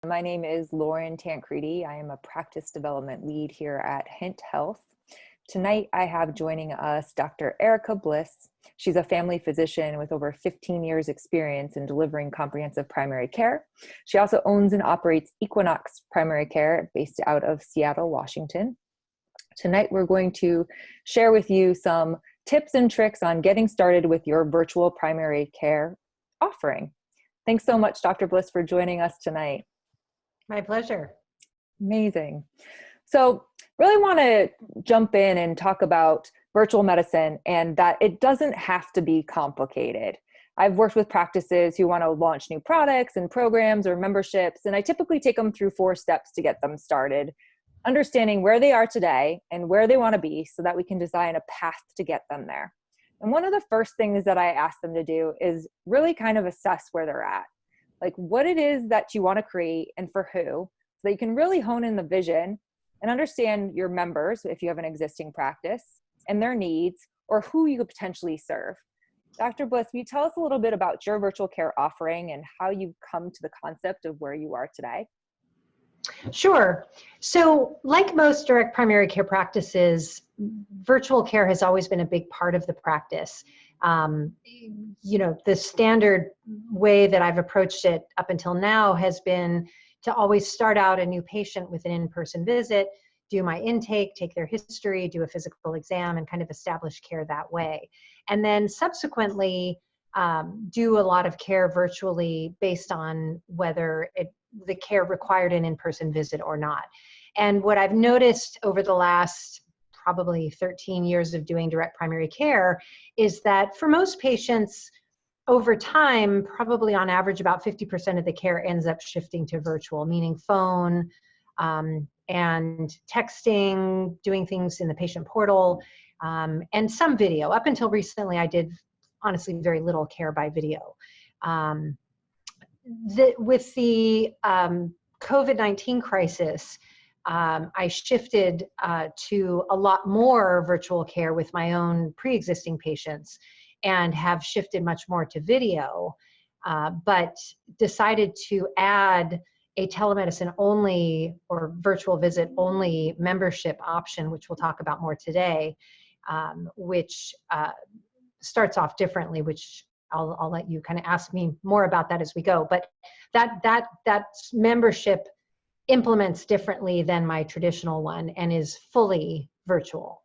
My name is Lauren Tancredi. I am a practice development lead here at Hint Health. Tonight, I have joining us Dr. Erika Bliss. She's a family physician with over 15 years experience in delivering comprehensive primary care. She also owns and operates Equinox Primary Care based out of Seattle, Washington. Tonight, we're going to share with you some tips and tricks on getting started with your virtual primary care offering. Thanks so much, Dr. Bliss, for joining us tonight. My pleasure. Amazing. So really want to jump in and talk about virtual medicine and that it doesn't have to be complicated. I've worked with practices who want to launch new products and programs or memberships, and I typically take them through 4 steps to get them started, understanding where they are today and where they want to be so that we can design a path to get them there. And one of the first things that I ask them to do is really kind of assess where they're at. Like what it is that you want to create and for who, so that you can really hone in the vision and understand your members, if you have an existing practice, and their needs, or who you could potentially serve. Dr. Bliss, will you tell us a little bit about your virtual care offering and how you've come to the concept of where you are today? Sure. So like most direct primary care practices, virtual care has always been a big part of the practice. The standard way that I've approached it up until now has been to always start out a new patient with an in-person visit, do my intake, take their history, do a physical exam, and kind of establish care that way. And then subsequently do a lot of care virtually based on whether the care required an in-person visit or not. And what I've noticed over the last probably 13 years of doing direct primary care is that for most patients over time, probably on average about 50% of the care ends up shifting to virtual, meaning phone and texting, doing things in the patient portal, and some video. Up until recently, I did honestly very little care by video. With the COVID-19 crisis, I shifted to a lot more virtual care with my own pre-existing patients and have shifted much more to video, but decided to add a telemedicine only or virtual visit only membership option, which we'll talk about more today, which starts off differently, which I'll let you kind of ask me more about that as we go. But that membership implements differently than my traditional one and is fully virtual.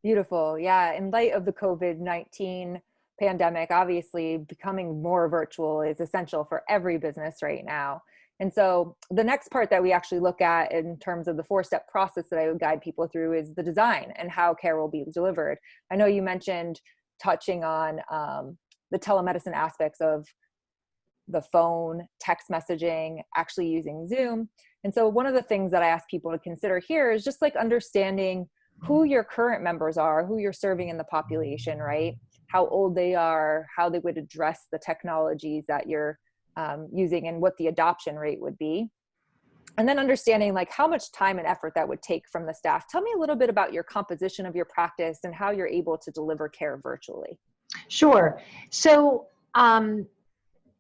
Beautiful. Yeah. In light of the COVID-19 pandemic, obviously becoming more virtual is essential for every business right now. And so the next part that we actually look at in terms of the 4-step process that I would guide people through is the design and how care will be delivered. I know you mentioned touching on the telemedicine aspects of the phone, text messaging, actually using Zoom. And so one of the things that I ask people to consider here is just like understanding who your current members are, who you're serving in the population, right? How old they are, how they would address the technologies that you're using and what the adoption rate would be. And then understanding like how much time and effort that would take from the staff. Tell me a little bit about your composition of your practice and how you're able to deliver care virtually. Sure. So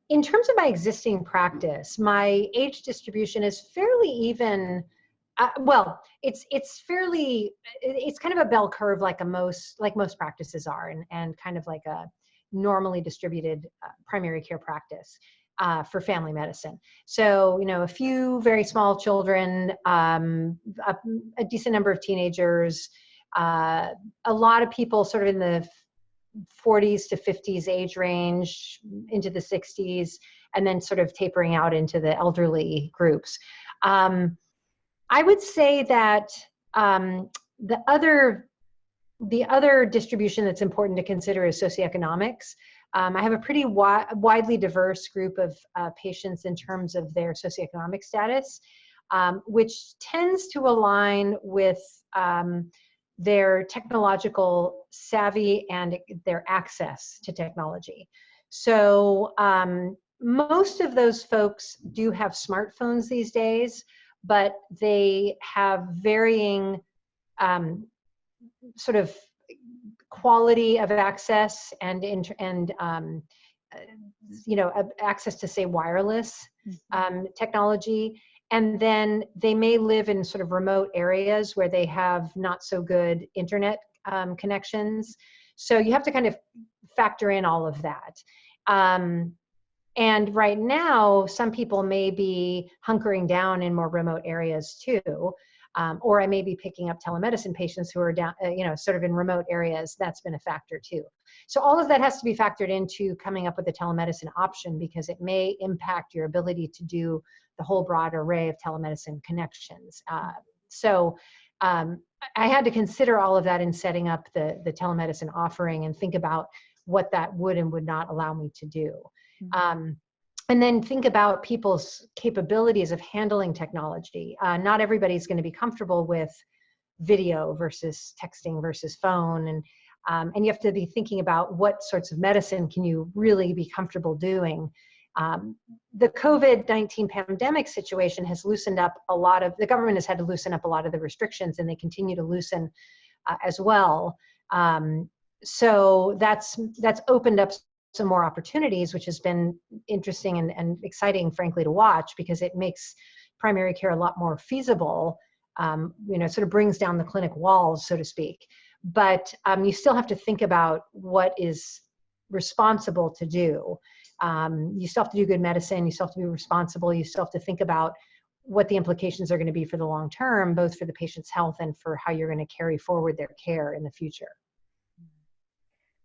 in terms of my existing practice, my age distribution is fairly even. It's kind of a bell curve like most practices are, and kind of like a normally distributed primary care practice for family medicine. So, a few very small children, a decent number of teenagers, a lot of people sort of in the 40s to 50s age range into the 60s, and then sort of tapering out into the elderly groups. I would say that the other distribution that's important to consider is socioeconomics. I have a pretty widely diverse group of patients in terms of their socioeconomic status, which tends to align with their technological savvy and their access to technology. So most of those folks do have smartphones these days, but they have varying sort of quality of access and access to, say, wireless technology. And then they may live in sort of remote areas where they have not so good internet connections. So you have to kind of factor in all of that. And right now, some people may be hunkering down in more remote areas too. Or I may be picking up telemedicine patients who are down, sort of in remote areas. That's been a factor too. So all of that has to be factored into coming up with a telemedicine option, because it may impact your ability to do the whole broad array of telemedicine connections. So I had to consider all of that in setting up the telemedicine offering and think about what that would and would not allow me to do. And then think about people's capabilities of handling technology. Not everybody's going to be comfortable with video versus texting versus phone. And you have to be thinking about what sorts of medicine can you really be comfortable doing. The COVID-19 pandemic situation has loosened up the government has had to loosen up a lot of the restrictions, and they continue to loosen as well. So that's opened up some more opportunities, which has been interesting and exciting, frankly, to watch, because it makes primary care a lot more feasible. Sort of brings down the clinic walls, so to speak. But you still have to think about what is responsible to do. You still have to do good medicine. You still have to be responsible. You still have to think about what the implications are going to be for the long term, both for the patient's health and for how you're going to carry forward their care in the future.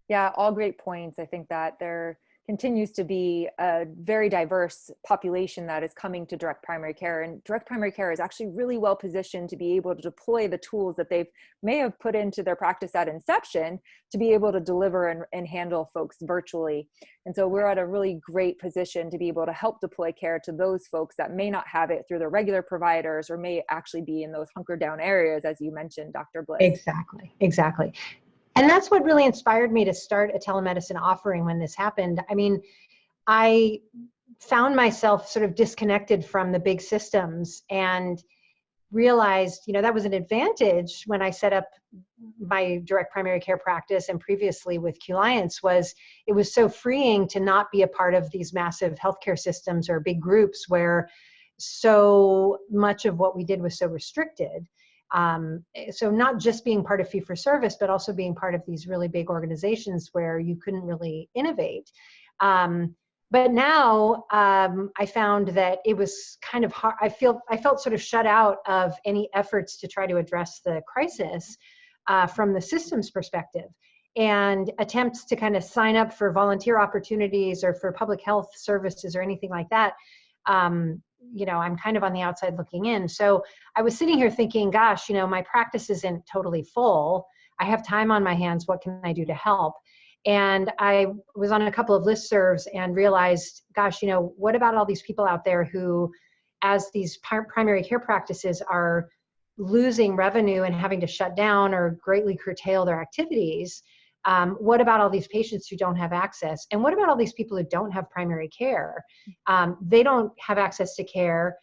Yeah, all great points. I think that there continues to be a very diverse population that is coming to direct primary care, and direct primary care is actually really well positioned to be able to deploy the tools that they may have put into their practice at inception to be able to deliver and handle folks virtually. And so we're at a really great position to be able to help deploy care to those folks that may not have it through their regular providers, or may actually be in those hunkered down areas, as you mentioned, Dr. Bliss. Exactly. And that's what really inspired me to start a telemedicine offering when this happened. I mean, I found myself sort of disconnected from the big systems and realized, that was an advantage when I set up my direct primary care practice, and previously with Q-Liance, was it was so freeing to not be a part of these massive healthcare systems or big groups where so much of what we did was so restricted. So not just being part of fee-for-service, but also being part of these really big organizations where you couldn't really innovate. But now I found that it was kind of hard. I felt sort of shut out of any efforts to try to address the crisis from the systems perspective, and attempts to kind of sign up for volunteer opportunities or for public health services or anything like that. I'm kind of on the outside looking in. So I was sitting here thinking, gosh, my practice isn't totally full. I have time on my hands. What can I do to help? And I was on a couple of listservs and realized, gosh, what about all these people out there who, as these primary care practices are losing revenue and having to shut down or greatly curtail their activities? What about all these patients who don't have access? And what about all these people who don't have primary care? They don't have access to care.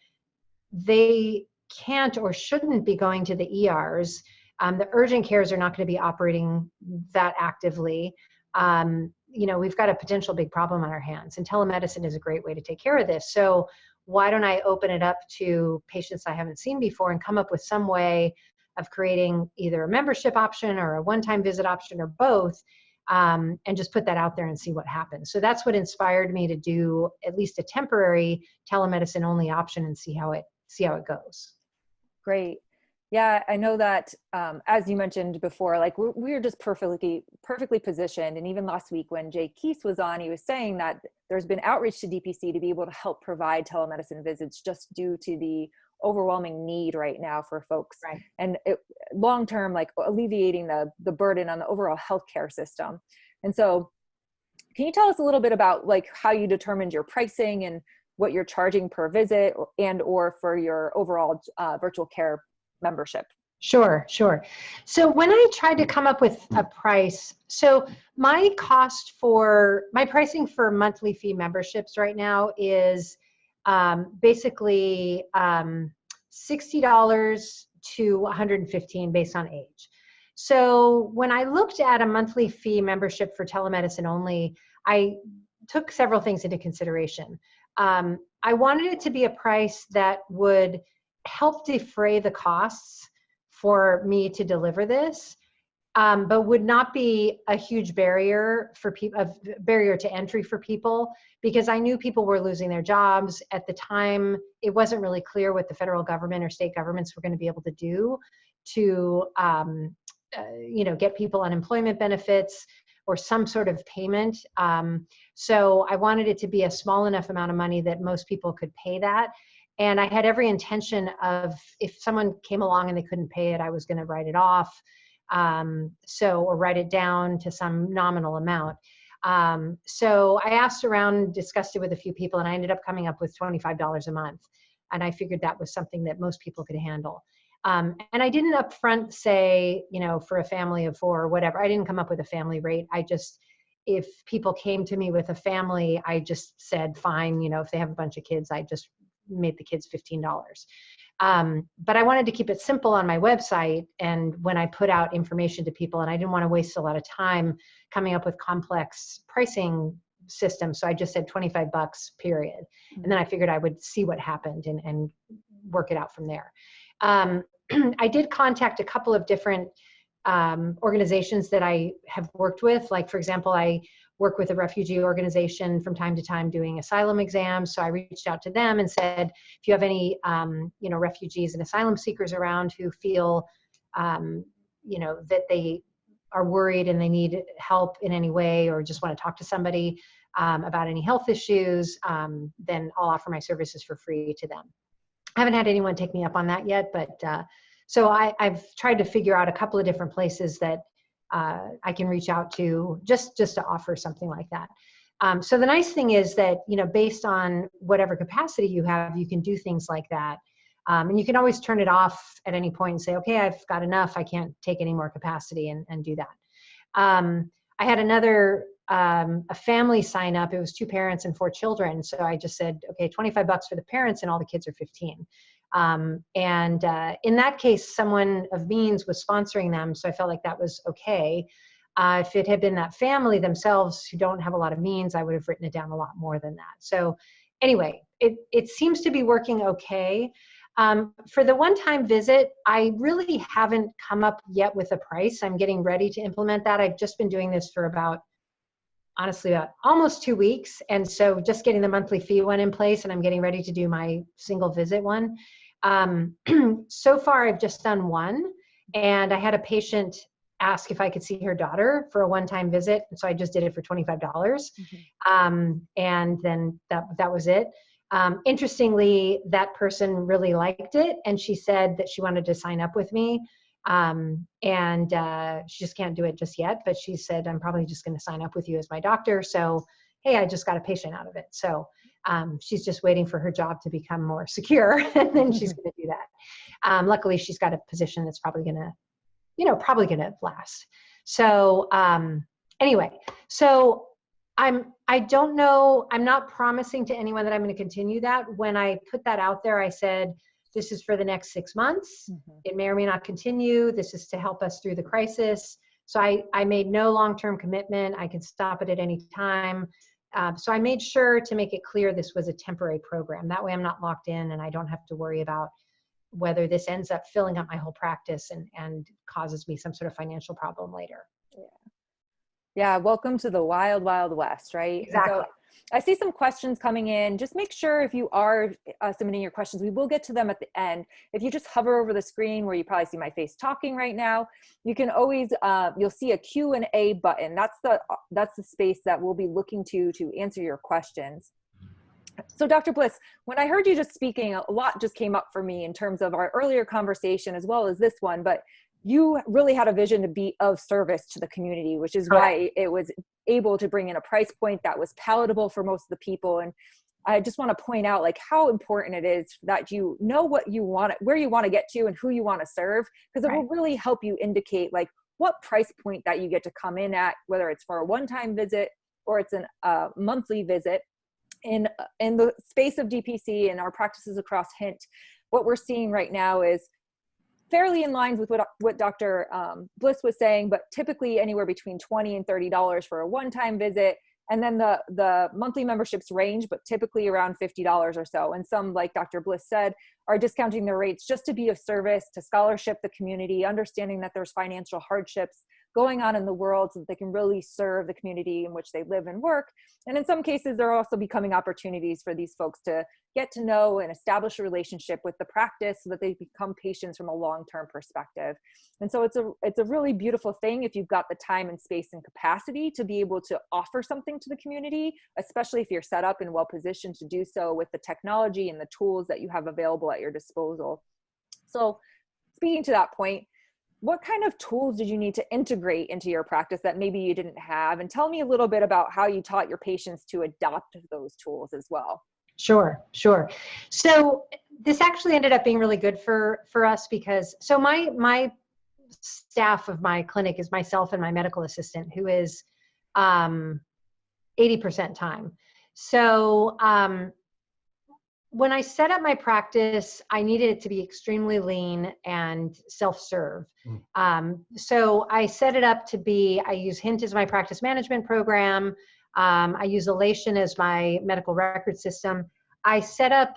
They can't or shouldn't be going to the ERs. The urgent cares are not going to be operating that actively. We've got a potential big problem on our hands, and telemedicine is a great way to take care of this. So why don't I open it up to patients I haven't seen before and come up with some way of creating either a membership option or a one-time visit option or both, and just put that out there and see what happens. So that's what inspired me to do at least a temporary telemedicine only option and see how it goes. Great. Yeah, I know that as you mentioned before, like we're just perfectly positioned. And even last week when Jay Keese was on, he was saying that there's been outreach to DPC to be able to help provide telemedicine visits just due to the overwhelming need right now for folks. Right. And long-term, like alleviating the burden on the overall healthcare system. And so can you tell us a little bit about like how you determined your pricing and what you're charging per visit or for your overall virtual care membership? Sure. So when I tried to come up with a price, so my pricing for monthly fee memberships right now is basically $60 to $115 based on age. So when I looked at a monthly fee membership for telemedicine only, I took several things into consideration. I wanted it to be a price that would help defray the costs for me to deliver this, but would not be a huge barrier for people, a barrier to entry for people, because I knew people were losing their jobs at the time. It wasn't really clear what the federal government or state governments were going to be able to do to, get people unemployment benefits or some sort of payment. So I wanted it to be a small enough amount of money that most people could pay that. And I had every intention of, if someone came along and they couldn't pay it, I was going to write it off. Or write it down to some nominal amount. So I asked around, discussed it with a few people, and I ended up coming up with $25 a month. And I figured that was something that most people could handle. And I didn't upfront say, for a family of 4 or whatever, I didn't come up with a family rate. I just, if people came to me with a family, I just said, fine, if they have a bunch of kids, I just made the kids $15. But I wanted to keep it simple on my website. And when I put out information to people, and I didn't want to waste a lot of time coming up with complex pricing systems. So I just said $25, period. And then I figured I would see what happened and work it out from there. I did contact a couple of different organizations that I have worked with. Like, for example, I work with a refugee organization from time to time doing asylum exams. So I reached out to them and said, if you have any, refugees and asylum seekers around who feel, that they are worried and they need help in any way, or just want to talk to somebody about any health issues, then I'll offer my services for free to them. I haven't had anyone take me up on that yet, but so I've tried to figure out a couple of different places that I can reach out to just to offer something like that. So the nice thing is that, based on whatever capacity you have, you can do things like that. And you can always turn it off at any point and say, okay, I've got enough. I can't take any more capacity, and do that. I had another, a family sign up. It was 2 parents and 4 children. So I just said, okay, $25 for the parents, and all the kids are 15. In that case, someone of means was sponsoring them. So I felt like that was okay. If it had been that family themselves who don't have a lot of means, I would have written it down a lot more than that. So anyway, it seems to be working okay. For the one-time visit, I really haven't come up yet with a price. I'm getting ready to implement that. I've just been doing this for about almost 2 weeks. And so just getting the monthly fee one in place, and I'm getting ready to do my single visit one. So far, I've just done one, and I had a patient ask if I could see her daughter for a one-time visit. So I just did it for $25. And then that was it. Interestingly, that person really liked it, and she said that she wanted to sign up with me. She just can't do it just yet, but she said, I'm probably just going to sign up with you as my doctor. So, hey, I just got a patient out of it. So she's just waiting for her job to become more secure, and then she's going to do that. Luckily, she's got a position that's probably going to last. So anyway, so I don't know, I'm not promising to anyone that I'm going to continue that. When I put that out there, I said, this is for the next 6 months. It may or may not continue. This is to help us through the crisis. So I made no long-term commitment. I can stop it at any time. So I made sure to make it clear this was a temporary program. That way I'm not locked in, and I don't have to worry about whether this ends up filling up my whole practice and causes me some sort of financial problem later. Yeah. Welcome to the wild, wild west, right? Exactly. So I see some questions coming in. Just make sure if you are submitting your questions, we will get to them at the end. If you just hover over the screen where you probably see my face talking right now, you can always, you'll see a Q&A button. That's the space that we'll be looking to answer your questions. So Dr. Bliss, when I heard you just speaking, a lot just came up for me in terms of our earlier conversation as well as this one, but you really had a vision to be of service to the community, which is why it was able to bring in a price point that was palatable for most of the people. And I just want to point out like how important it is that you know what you want, where you want to get to and who you want to serve, because it will really help you indicate like what price point that you get to come in at, whether it's for a one-time visit or it's a monthly visit. In the space of DPC and our practices across HINT, what we're seeing right now is fairly in line with what Dr. Bliss was saying, but typically anywhere between $20 and $30 for a one-time visit, And then the monthly memberships range, but typically around $50 or so. And some, like Dr. Bliss said, are discounting their rates just to be of service, to scholarship the community, understanding that there's financial hardships going on in the world so that they can really serve the community in which they live and work. And in some cases, there are also becoming opportunities for these folks to get to know and establish a relationship with the practice so that they become patients from a long-term perspective. And so it's a really beautiful thing if you've got the time and space and capacity to be able to offer something to the community, especially if you're set up and well positioned to do so with the technology and the tools that you have available at your disposal. So speaking to that point, what kind of tools did you need to integrate into your practice that maybe you didn't have? And tell me a little bit about how you taught your patients to adopt those tools as well. Sure. So this actually ended up being really good for us because, so my staff of my clinic is myself and my medical assistant, who is 80% time. So when I set up my practice, I needed it to be extremely lean and self-serve. So I set it up to be, I use Hint as my practice management program. I use Elation as my medical record system. I set up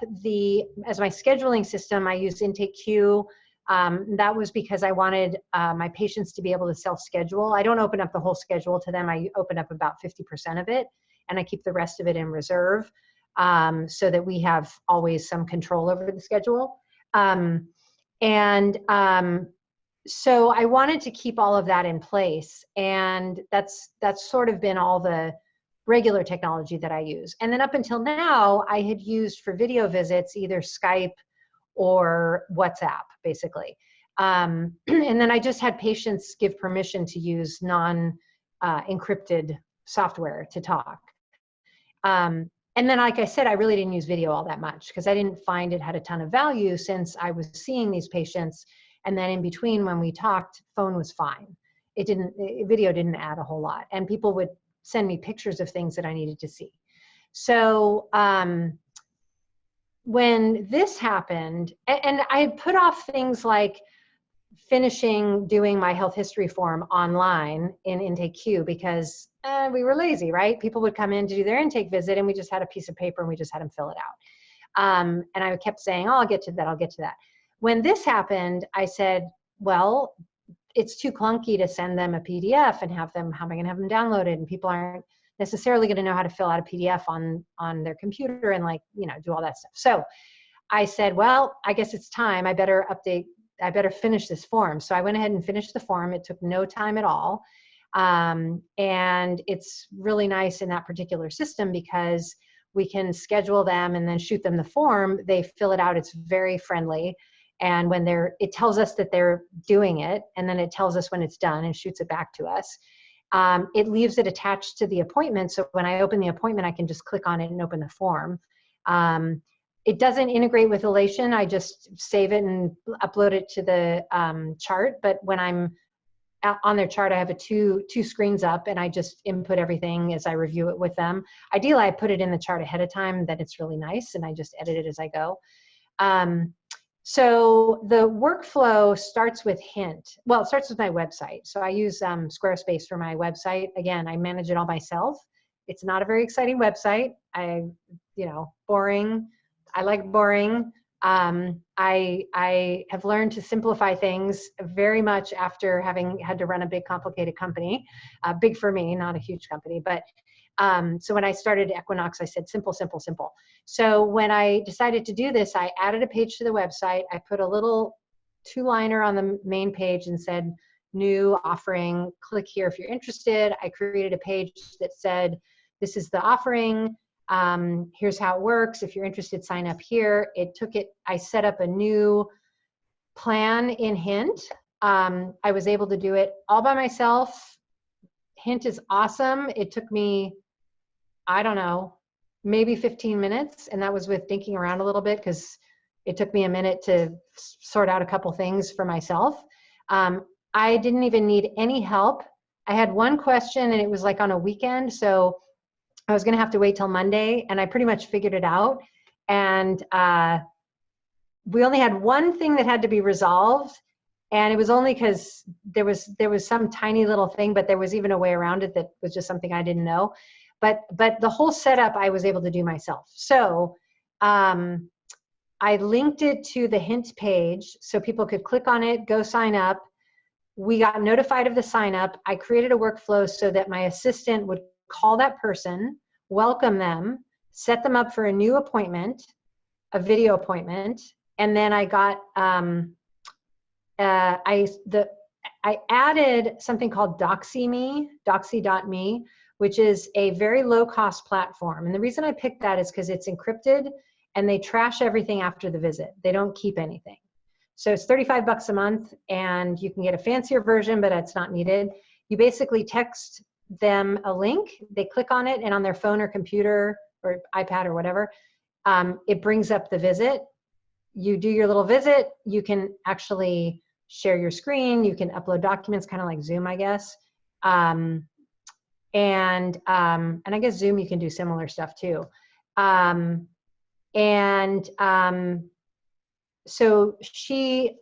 as my scheduling system, I use Intake Queue. That was because I wanted my patients to be able to self-schedule. I don't open up the whole schedule to them. I open up about 50% of it, and I keep the rest of it in reserve so that we have always some control over the schedule. So I wanted to keep all of that in place, and that's sort of been all the regular technology that I use. And then up until now, I had used for video visits either Skype or WhatsApp, basically. And then I just had patients give permission to use non-encrypted software to talk. And then, like I said, I really didn't use video all that much because I didn't find it had a ton of value since I was seeing these patients. And then in between when we talked, phone was fine. Video didn't add a whole lot. And people would send me pictures of things that I needed to see. So when this happened, and I had put off things like finishing doing my health history form online in Intake Queue because we were lazy, right? People would come in to do their intake visit and we just had a piece of paper and we just had them fill it out. And I kept saying, oh, I'll get to that. When this happened, I said, well, it's too clunky to send them a PDF and how am I going to have them downloaded? And people aren't necessarily going to know how to fill out a PDF on their computer and do all that stuff. So I said, well, I guess it's time. I better finish this form. So I went ahead and finished the form. It took no time at all. And it's really nice in that particular system because we can schedule them and then shoot them the form. They fill it out. It's very friendly. And when it tells us that they're doing it, and then it tells us when it's done and shoots it back to us. It leaves it attached to the appointment. So when I open the appointment, I can just click on it and open the form. It doesn't integrate with Elation. I just save it and upload it to the chart. But when I'm on their chart, I have two screens up and I just input everything as I review it with them. Ideally, I put it in the chart ahead of time, that it's really nice, and I just edit it as I go. So the workflow starts with Hint. Well, it starts with my website. So I use Squarespace for my website. Again, I manage it all myself. It's not a very exciting website. Boring. I like boring. I have learned to simplify things very much after having had to run a big, complicated company. Big for me, not a huge company. But so when I started Equinox, I said simple, simple, simple. So when I decided to do this, I added a page to the website. I put a little 2-liner on the main page and said, new offering, click here if you're interested. I created a page that said, this is the offering. Here's how it works. If you're interested, sign up here. I set up a new plan in Hint. I was able to do it all by myself. Hint is awesome. It took me, I don't know, maybe 15 minutes. And that was with thinking around a little bit because it took me a minute to sort out a couple things for myself. I didn't even need any help. I had one question and it was like on a weekend. So I was going to have to wait till Monday, and I pretty much figured it out. And we only had one thing that had to be resolved, and it was only because there was some tiny little thing, but there was even a way around it that was just something I didn't know. but the whole setup I was able to do myself. So I linked it to the Hint page so people could click on it, go sign up. We got notified of the sign up. I created a workflow so that my assistant would call that person, welcome them, set them up for a new appointment, a video appointment, and then I got I added something called Doxy.me, which is a very low cost platform. And the reason I picked that is because it's encrypted and they trash everything after the visit. They don't keep anything. So it's $35 a month and you can get a fancier version, but it's not needed. You basically text them a link, they click on it, and on their phone or computer or iPad or whatever, it brings up the visit. You do your little visit, you can actually share your screen, you can upload documents, kind of like Zoom, I guess. And I guess Zoom, you can do similar stuff too. So she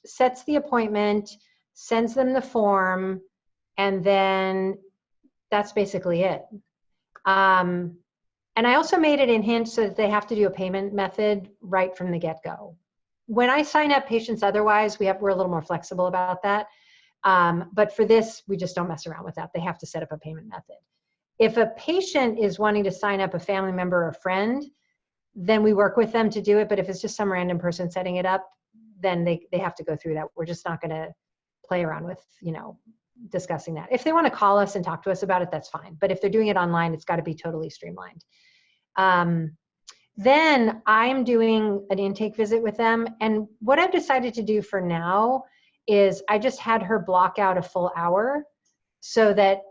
sets the appointment, sends them the form, and then that's basically it. And I also made it in Hint so that they have to do a payment method right from the get-go. When I sign up patients otherwise, we're a little more flexible about that. But for this, we just don't mess around with that. They have to set up a payment method. If a patient is wanting to sign up a family member or friend, then we work with them to do it. But if it's just some random person setting it up, then they have to go through that. We're just not going to play around with, discussing that. If they want to call us and talk to us about it, that's fine. But if they're doing it online, it's got to be totally streamlined. Then I'm doing an intake visit with them. And what I've decided to do for now is I just had her block out a full hour so that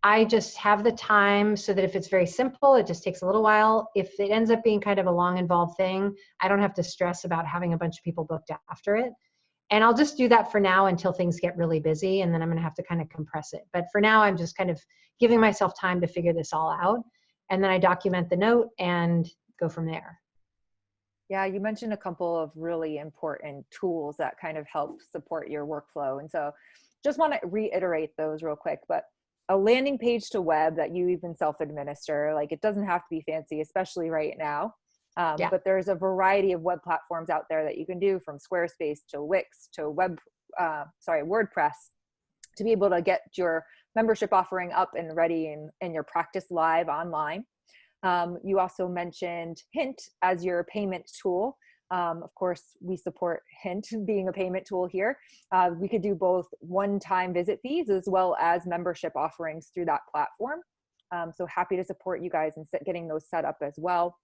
I just have the time, so that if it's very simple, it just takes a little while. If it ends up being kind of a long involved thing, I don't have to stress about having a bunch of people booked after it. And I'll just do that for now until things get really busy, and then I'm going to have to kind of compress it. But for now, I'm just kind of giving myself time to figure this all out. And then I document the note and go from there. Yeah, you mentioned a couple of really important tools that kind of help support your workflow. And so just want to reiterate those real quick, but a landing page to web that you even self-administer, like it doesn't have to be fancy, especially right now. But there's a variety of web platforms out there that you can do, from Squarespace to Wix to WordPress, to be able to get your membership offering up and ready and your practice live online. You also mentioned Hint as your payment tool. Of course, we support Hint being a payment tool here. We could do both one-time visit fees as well as membership offerings through that platform. So happy to support you guys in getting those set up as well.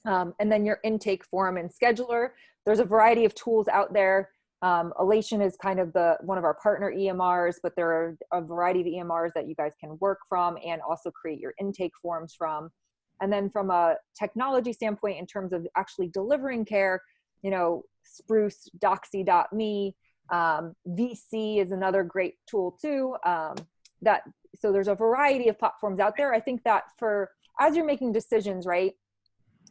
And then your intake form and scheduler. There's a variety of tools out there. Elation is kind of one of our partner EMRs, but there are a variety of EMRs that you guys can work from and also create your intake forms from. And then from a technology standpoint, in terms of actually delivering care, Spruce, Doxy.me, VC is another great tool too. So there's a variety of platforms out there. I think that as you're making decisions, right,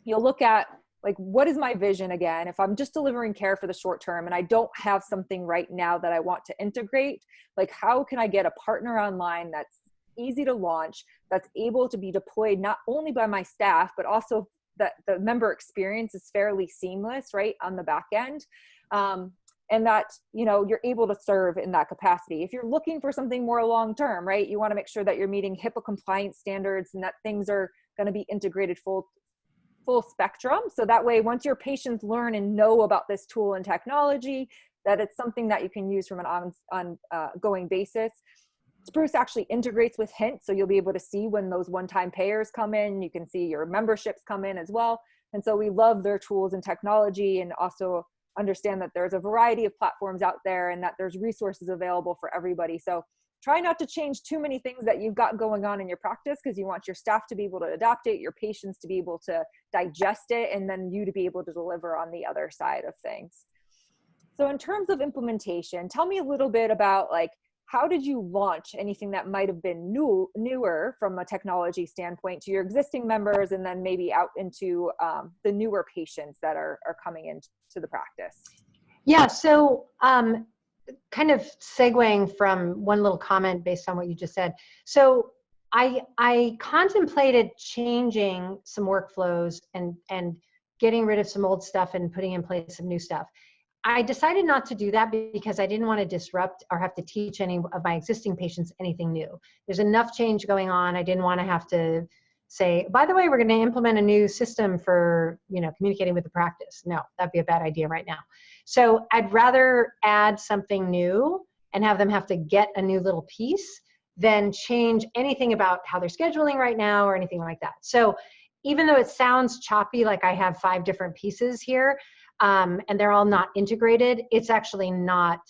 you'll look at, like, what is my vision again? If I'm just delivering care for the short term and I don't have something right now that I want to integrate, like, how can I get a partner online that's easy to launch, that's able to be deployed not only by my staff, but also that the member experience is fairly seamless, right, on the back end. And that, you're able to serve in that capacity. If you're looking for something more long-term, right, you want to make sure that you're meeting HIPAA compliance standards and that things are going to be integrated full spectrum. So that way, once your patients learn and know about this tool and technology, that it's something that you can use from an ongoing basis. Spruce actually integrates with Hint, so you'll be able to see when those one-time payers come in. You can see your memberships come in as well. And so we love their tools and technology, and also understand that there's a variety of platforms out there and that there's resources available for everybody. So try not to change too many things that you've got going on in your practice, because you want your staff to be able to adopt it, your patients to be able to digest it, and then you to be able to deliver on the other side of things. So in terms of implementation, tell me a little bit about, like, how did you launch anything that might have been newer from a technology standpoint to your existing members, and then maybe out into the newer patients that are coming into the practice? Yeah, so kind of segueing from one little comment based on what you just said. So I contemplated changing some workflows and getting rid of some old stuff and putting in place some new stuff. I decided not to do that because I didn't want to disrupt or have to teach any of my existing patients anything new. There's enough change going on. I didn't want to have to say, by the way, we're going to implement a new system for, communicating with the practice. No, that'd be a bad idea right now. So I'd rather add something new and have them have to get a new little piece than change anything about how they're scheduling right now or anything like that. So even though it sounds choppy, like I have 5 different pieces here, and they're all not integrated, it's actually not,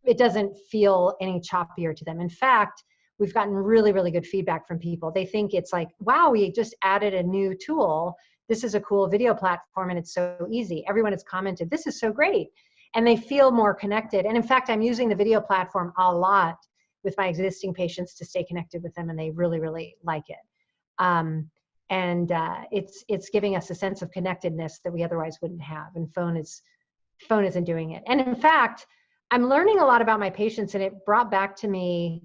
it doesn't feel any choppier to them. In fact, we've gotten really, really good feedback from people. They think it's like, wow, we just added a new tool. This is a cool video platform and it's so easy. Everyone has commented, this is so great. And they feel more connected. And in fact, I'm using the video platform a lot with my existing patients to stay connected with them, and they really, really like it. It's giving us a sense of connectedness that we otherwise wouldn't have, and phone isn't doing it. And in fact, I'm learning a lot about my patients, and it brought back to me,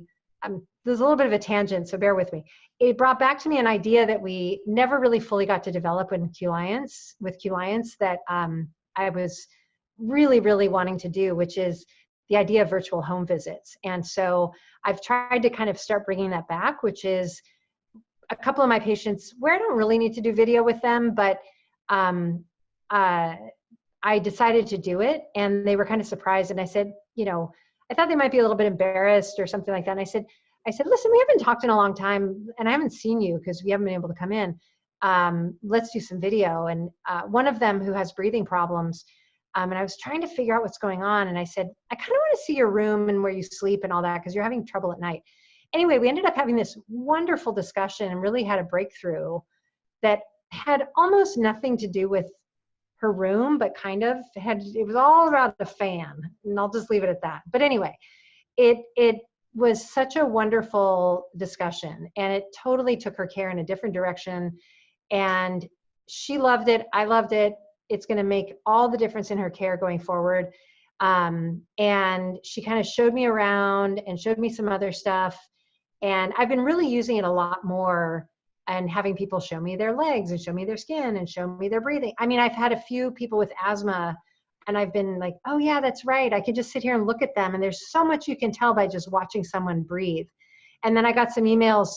there's a little bit of a tangent, so bear with me. It brought back to me an idea that we never really fully got to develop with Q-Liance that I was really, really wanting to do, which is the idea of virtual home visits. And so I've tried to kind of start bringing that back, which is a couple of my patients where I don't really need to do video with them, but I decided to do it, and they were kind of surprised. And I said, I thought they might be a little bit embarrassed or something like that. And I said, listen, we haven't talked in a long time, and I haven't seen you because we haven't been able to come in. Let's do some video. And one of them who has breathing problems, and I was trying to figure out what's going on. And I said, I kind of want to see your room and where you sleep and all that, because you're having trouble at night. Anyway, we ended up having this wonderful discussion and really had a breakthrough that had almost nothing to do with her room, but kind of it was all about the fan, and I'll just leave it at that. But anyway, it was such a wonderful discussion, and it totally took her care in a different direction. And she loved it. I loved it. It's going to make all the difference in her care going forward. And she kind of showed me around and showed me some other stuff. And I've been really using it a lot more, and having people show me their legs and show me their skin and show me their breathing. I mean, I've had a few people with asthma, and I've been like, oh yeah, that's right. I can just sit here and look at them. And there's so much you can tell by just watching someone breathe. And then I got some emails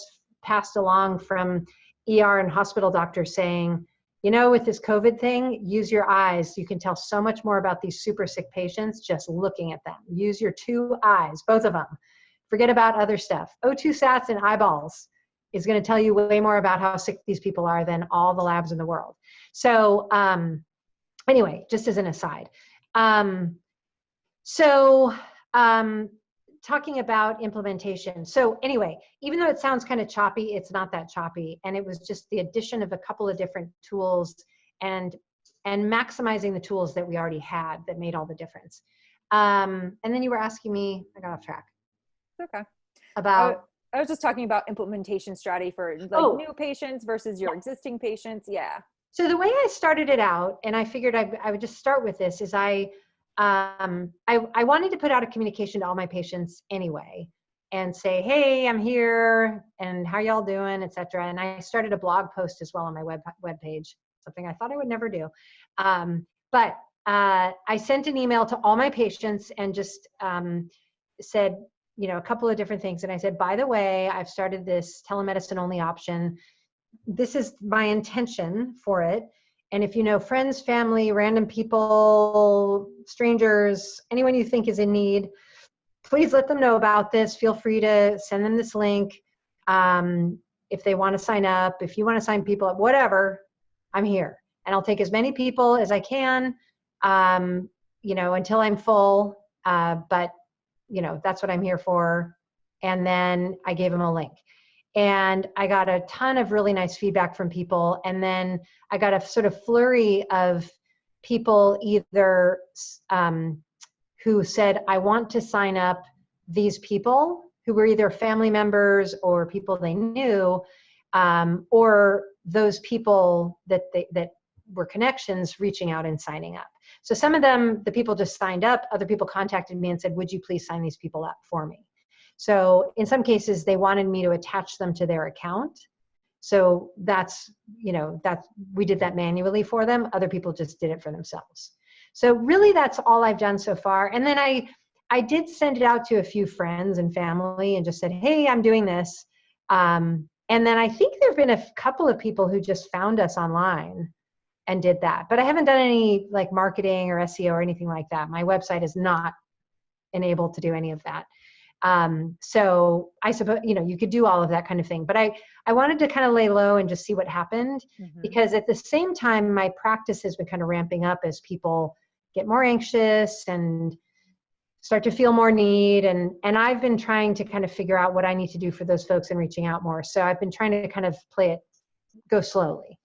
passed along from ER and hospital doctors saying, with this COVID thing, use your eyes. You can tell so much more about these super sick patients just looking at them. Use your 2 eyes, both of them. Forget about other stuff. O2 sats and eyeballs is going to tell you way more about how sick these people are than all the labs in the world. So anyway, just as an aside. Talking about implementation. So anyway, even though it sounds kind of choppy, it's not that choppy. And it was just the addition of a couple of different tools and maximizing the tools that we already had that made all the difference. And then you were asking me, I got off track. Okay. About I was just talking about implementation strategy for new patients versus your existing patients. Yeah. So the way I started it out, and I figured I would just start with this, is I wanted to put out a communication to all my patients anyway and say, hey, I'm here and how y'all doing, etc. And I started a blog post as well on my webpage, something I thought I would never do. But I sent an email to all my patients and just said, a couple of different things. And I said, by the way, I've started this telemedicine only option. This is my intention for it. And if you know friends, family, random people, strangers, anyone you think is in need, please let them know about this. Feel free to send them this link. If they want to sign up, if you want to sign people up, whatever, I'm here. And I'll take as many people as I can, until I'm full. But that's what I'm here for. And then I gave them a link. And I got a ton of really nice feedback from people. And then I got a sort of flurry of people either who said, I want to sign up these people, who were either family members or people they knew, or those people that were connections reaching out and signing up. So some of them, the people just signed up. Other people contacted me and said, would you please sign these people up for me? So in some cases, they wanted me to attach them to their account. So that's, we did that manually for them. Other people just did it for themselves. So really that's all I've done so far. And then I did send it out to a few friends and family and just said, hey, I'm doing this. And then I think there've been a couple of people who just found us online and did that. But I haven't done any like marketing or SEO or anything like that. My website is not enabled to do any of that. So I suppose, you could do all of that kind of thing, but I wanted to kind of lay low and just see what happened, because at the same time, my practice has been kind of ramping up as people get more anxious and start to feel more need. And I've been trying to kind of figure out what I need to do for those folks and reaching out more. So I've been trying to kind of go slowly.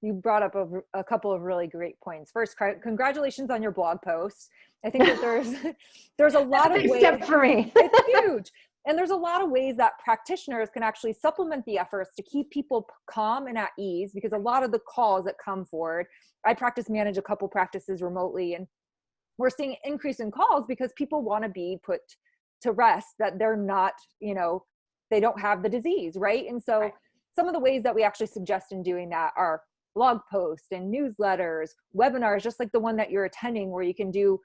You brought up a couple of really great points. First, congratulations on your blog post. I think that there's a lot of ways. Step for me. It's huge. And there's a lot of ways that practitioners can actually supplement the efforts to keep people calm and at ease, because a lot of the calls that come forward, I manage a couple practices remotely, and we're seeing an increase in calls because people want to be put to rest, that they're not, they don't have the disease, right? And so some of the ways that we actually suggest in doing that are blog posts and newsletters, webinars, just like the one that you're attending, where you can do,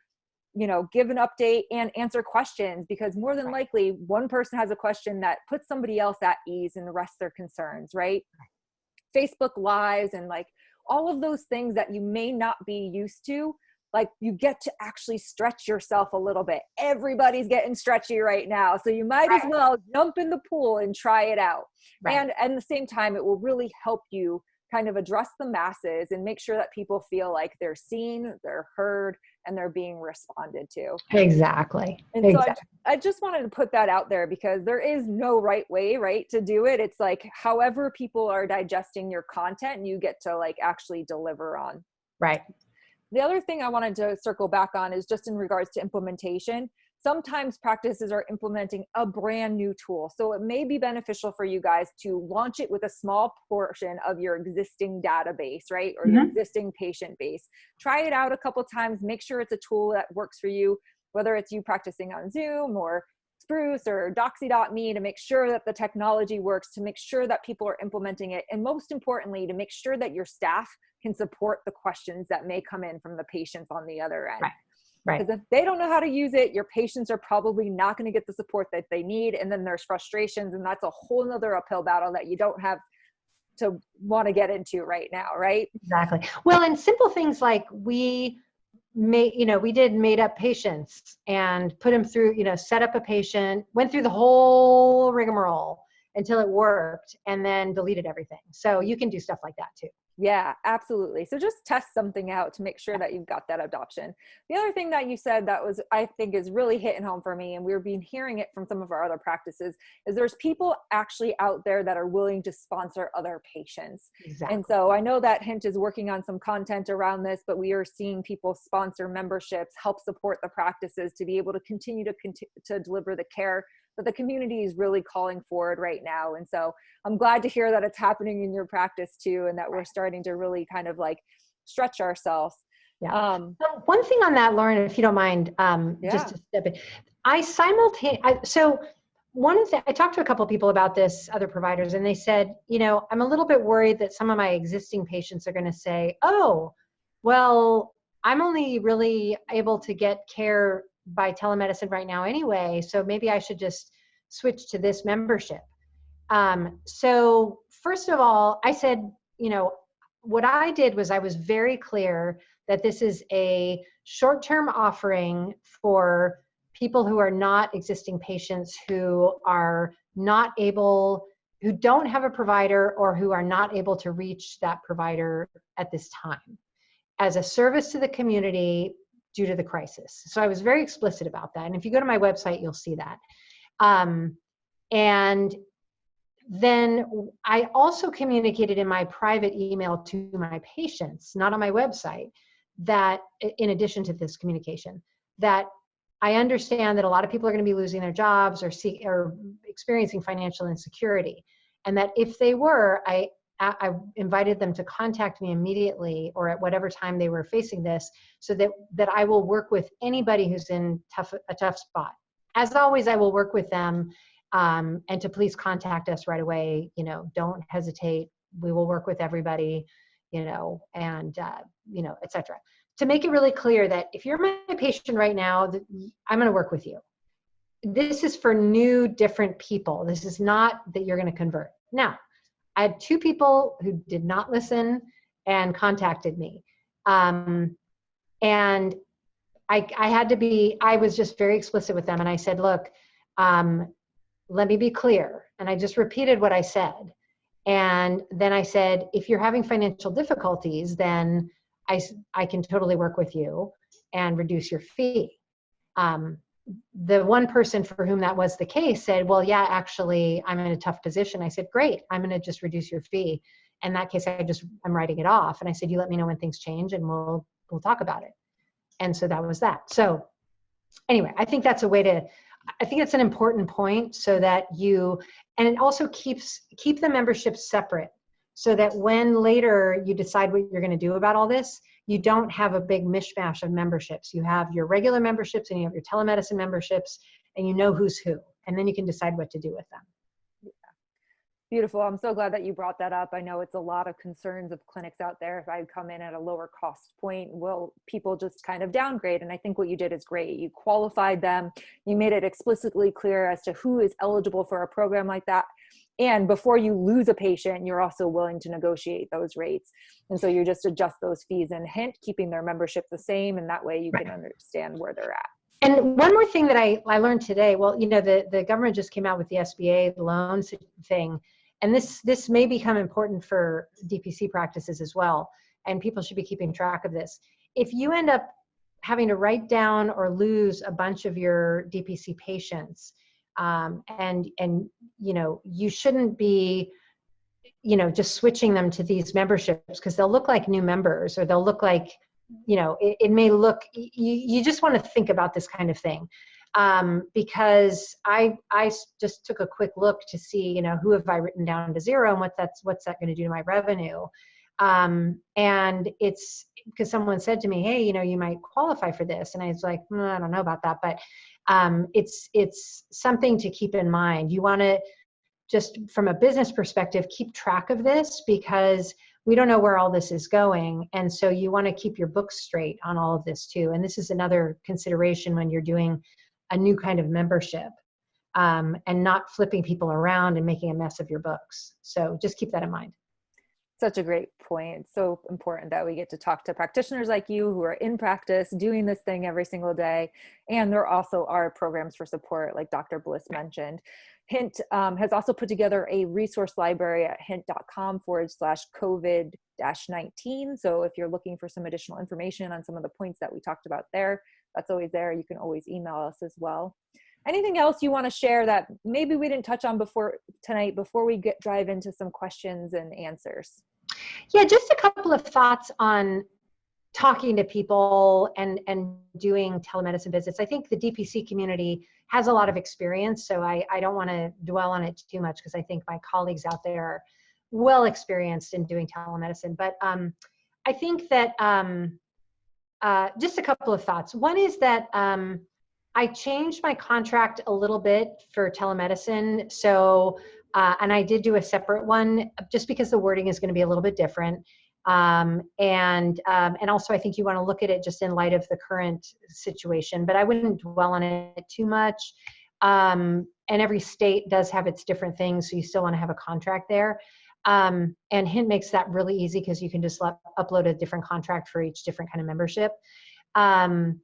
give an update and answer questions, because more than likely one person has a question that puts somebody else at ease and arrests their concerns, right? Facebook Lives and like all of those things that you may not be used to, like you get to actually stretch yourself a little bit. Everybody's getting stretchy right now. So you might as well jump in the pool and try it out. And at the same time, it will really help you kind of address the masses and make sure that people feel like they're seen, they're heard, and they're being responded to. Exactly. So I just wanted to put that out there, because there is no right way, right, to do it. It's like however people are digesting your content, and you get to like actually deliver on. Right. The other thing I wanted to circle back on is just in regards to implementation. Sometimes practices are implementing a brand new tool. So it may be beneficial for you guys to launch it with a small portion of your existing database, right? Or your existing patient base. Try it out a couple of times, make sure it's a tool that works for you, whether it's you practicing on Zoom or Spruce or Doxy.me, to make sure that the technology works, to make sure that people are implementing it. And most importantly, to make sure that your staff can support the questions that may come in from the patients on the other end. Because if they don't know how to use it, your patients are probably not going to get the support that they need. And then there's frustrations, and that's a whole nother uphill battle that you don't have to want to get into right now, right? Exactly. Well, and simple things like we did made up patients and put them through, set up a patient, went through the whole rigmarole until it worked, and then deleted everything. So you can do stuff like that too. Yeah, absolutely. So just test something out to make sure that you've got that adoption. The other thing that you said that was, I think, is really hitting home for me, and we've been hearing it from some of our other practices, is there's people actually out there that are willing to sponsor other patients. Exactly. And so I know that Hint is working on some content around this, but we are seeing people sponsor memberships, help support the practices to be able to continue to deliver the care that the community is really calling forward right now. And so I'm glad to hear that it's happening in your practice too, and that we're starting to really kind of like stretch ourselves. Yeah. So one thing on that, Lauren, if you don't mind, just to step in, I talked to a couple of people about this, other providers, and they said, I'm a little bit worried that some of my existing patients are going to say, oh, well, I'm only really able to get care by telemedicine right now anyway, so maybe I should just switch to this membership. So first of all, I said, what I did was I was very clear that this is a short-term offering for people who are not existing patients, who don't have a provider, or who are not able to reach that provider at this time, as a service to the community due to the crisis. So I was very explicit about that. And if you go to my website, you'll see that. And then I also communicated in my private email to my patients, not on my website, that in addition to this communication, that I understand that a lot of people are going to be losing their jobs or experiencing financial insecurity. And that if they were, I invited them to contact me immediately, or at whatever time they were facing this, so that I will work with anybody who's in a tough spot. as always, I will work with them, and to please contact us right away. Don't hesitate. We will work with everybody, and, et cetera. To make it really clear that if you're my patient right now, I'm going to work with you. This is for new, different people. This is not that you're going to convert. Now, I had 2 people who did not listen and contacted me. And I was just very explicit with them. And I said, look, let me be clear. And I just repeated what I said. And then I said, if you're having financial difficulties, then I can totally work with you and reduce your fee. The one person for whom that was the case said, well, yeah, actually, I'm in a tough position. I said, great, I'm going to just reduce your fee. In that case, I'm writing it off. And I said, you let me know when things change and we'll talk about it. And so that was that. So anyway, I think that's an important point, so that and it also keep the membership separate, so that when later you decide what you're going to do about all this, you don't have a big mishmash of memberships. You have your regular memberships and you have your telemedicine memberships, and you know who's who, and then you can decide what to do with them. Beautiful. I'm so glad that you brought that up. I know it's a lot of concerns of clinics out there. If I come in at a lower cost point, will people just kind of downgrade? And I think what you did is great. You qualified them. You made it explicitly clear as to who is eligible for a program like that. And before you lose a patient, you're also willing to negotiate those rates. And so you just adjust those fees and keeping their membership the same. And that way you can understand where they're at. And one more thing that I learned today, well, the government just came out with the SBA loans thing. And this may become important for DPC practices as well. And people should be keeping track of this. If you end up having to write down or lose a bunch of your DPC patients, and you shouldn't be, just switching them to these memberships, because they'll look like new members, or they'll look like, it may look, you just want to think about this kind of thing. Because I just took a quick look to see, who have I written down to zero, and what's that going to do to my revenue? And it's because someone said to me, hey, you might qualify for this. And I was like, I don't know about that, but it's something to keep in mind. You want to, just from a business perspective, keep track of this, because we don't know where all this is going. And so you want to keep your books straight on all of this too. And this is another consideration when you're doing a new kind of membership, and not flipping people around and making a mess of your books. So just keep that in mind. Such a great point. It's so important that we get to talk to practitioners like you who are in practice doing this thing every single day. And there also are programs for support, like Dr. Bliss mentioned. Hint has also put together a resource library at hint.com/COVID-19. So if you're looking for some additional information on some of the points that we talked about there, that's always there. You can always email us as well. Anything else you want to share that maybe we didn't touch on before we drive into some questions and answers? Yeah, just a couple of thoughts on talking to people and doing telemedicine visits. I think the DPC community has a lot of experience, so I don't want to dwell on it too much, because I think my colleagues out there are well experienced in doing telemedicine. But I think that just a couple of thoughts. One is that I changed my contract a little bit for telemedicine. So, and I did do a separate one just because the wording is going to be a little bit different. And also I think you want to look at it just in light of the current situation, but I wouldn't dwell on it too much. And every state does have its different things, so you still want to have a contract there. And Hint makes that really easy, because you can just upload a different contract for each different kind of membership. So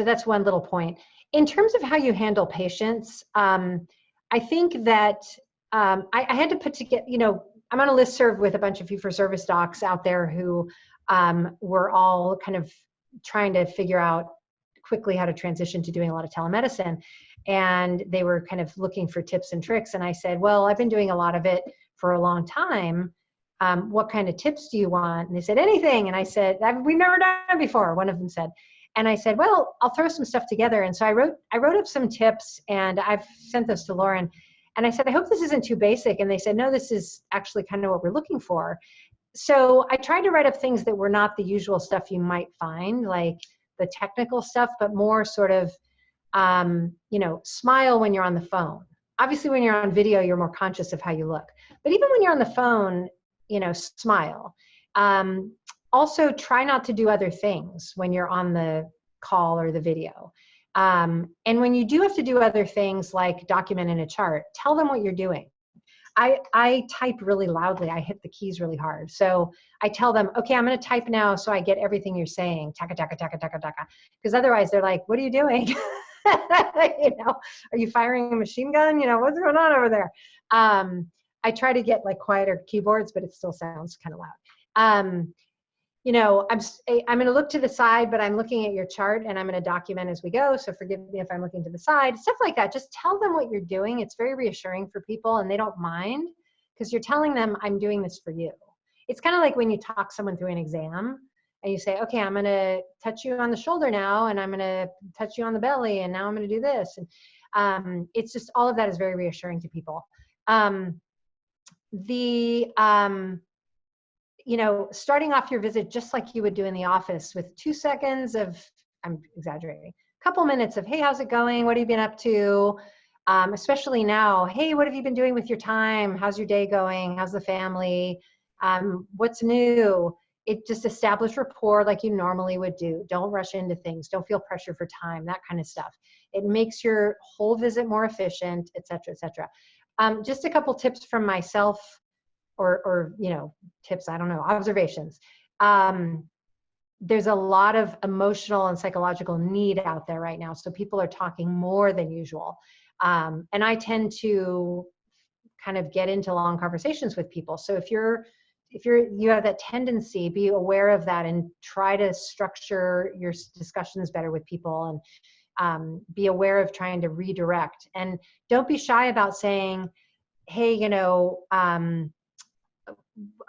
that's one little point. In terms of how you handle patients, I think that I had to put together, I'm on a listserv with a bunch of fee-for-service docs out there who were all kind of trying to figure out quickly how to transition to doing a lot of telemedicine. And they were kind of looking for tips and tricks. And I said, well, I've been doing a lot of it for a long time. What kind of tips do you want? And they said, anything. And I said, we've never done it before, one of them said. And I said, well, I'll throw some stuff together. And so I wrote up some tips, and I've sent those to Lauren. And I said, I hope this isn't too basic. And they said, no, this is actually kind of what we're looking for. So I tried to write up things that were not the usual stuff you might find, like the technical stuff, but more sort of Smile when you're on the phone. Obviously, when you're on video, you're more conscious of how you look. But even when you're on the phone, smile. Also, try not to do other things when you're on the call or the video. And when you do have to do other things like document in a chart, tell them what you're doing. I type really loudly. I hit the keys really hard. So I tell them, okay, I'm going to type now so I get everything you're saying. Taka, taka, taka, taka, taka. Because otherwise they're like, what are you doing? Are you firing a machine gun? What's going on over there? I try to get like quieter keyboards, but it still sounds kind of loud. I'm going to look to the side, but I'm looking at your chart and I'm going to document as we go. So forgive me if I'm looking to the side, stuff like that. Just tell them what you're doing. It's very reassuring for people and they don't mind because you're telling them I'm doing this for you. It's kind of like when you talk someone through an exam and you say, okay, I'm going to touch you on the shoulder now and I'm going to touch you on the belly and now I'm going to do this. And it's just all of that is very reassuring to people. Starting off your visit just like you would do in the office with 2 seconds of, I'm exaggerating, a couple minutes of, hey, how's it going? What have you been up to? Especially now, hey, what have you been doing with your time? How's your day going? How's the family? What's new? It just establish rapport like you normally would do. Don't rush into things. Don't feel pressure for time, that kind of stuff. It makes your whole visit more efficient, et cetera, et cetera. Just a couple tips from myself or tips, I don't know, observations. There's a lot of emotional and psychological need out there right now. So people are talking more than usual. And I tend to kind of get into long conversations with people. So if you have that tendency, be aware of that and try to structure your discussions better with people and be aware of trying to redirect. And don't be shy about saying, hey,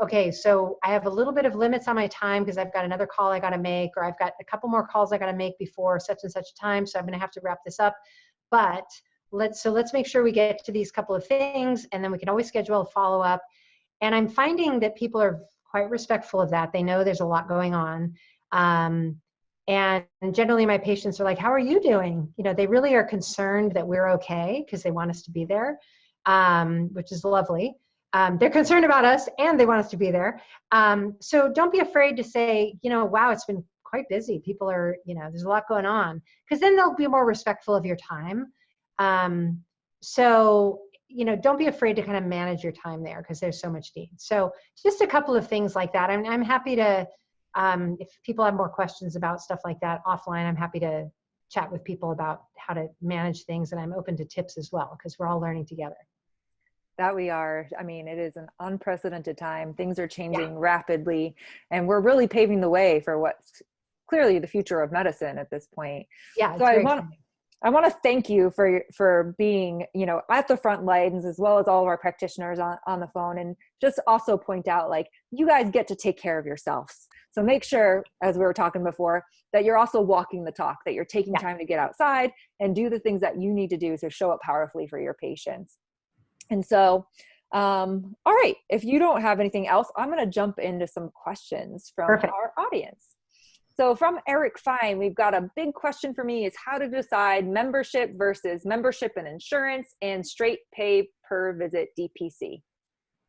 okay, so I have a little bit of limits on my time because I've got another call I got to make, or I've got a couple more calls I got to make before such and such a time. So I'm going to have to wrap this up. But let's make sure we get to these couple of things and then we can always schedule a follow-up. And I'm finding that people are quite respectful of that. They know there's a lot going on. And generally my patients are like, how are you doing? They really are concerned that we're okay because they want us to be there, which is lovely. They're concerned about us and they want us to be there. So don't be afraid to say, wow, it's been quite busy. People are, there's a lot going on, because then they'll be more respectful of your time. Don't be afraid to kind of manage your time there because there's so much need. So just a couple of things like that. I'm happy to, if people have more questions about stuff like that offline, I'm happy to chat with people about how to manage things. And I'm open to tips as well, because we're all learning together. That we are. I mean, it is an unprecedented time. Things are changing rapidly, and we're really paving the way for what's clearly the future of medicine at this point. Yeah. So I want to thank you for being, at the front lines, as well as all of our practitioners on the phone, and just also point out, like, you guys get to take care of yourselves. So make sure, as we were talking before, that you're also walking the talk, that you're taking time to get outside and do the things that you need to do to show up powerfully for your patients. And so, all right, if you don't have anything else, I'm going to jump into some questions from our audience. So from Eric Fine, we've got a big question for me is how to decide membership versus membership and insurance and straight pay per visit DPC.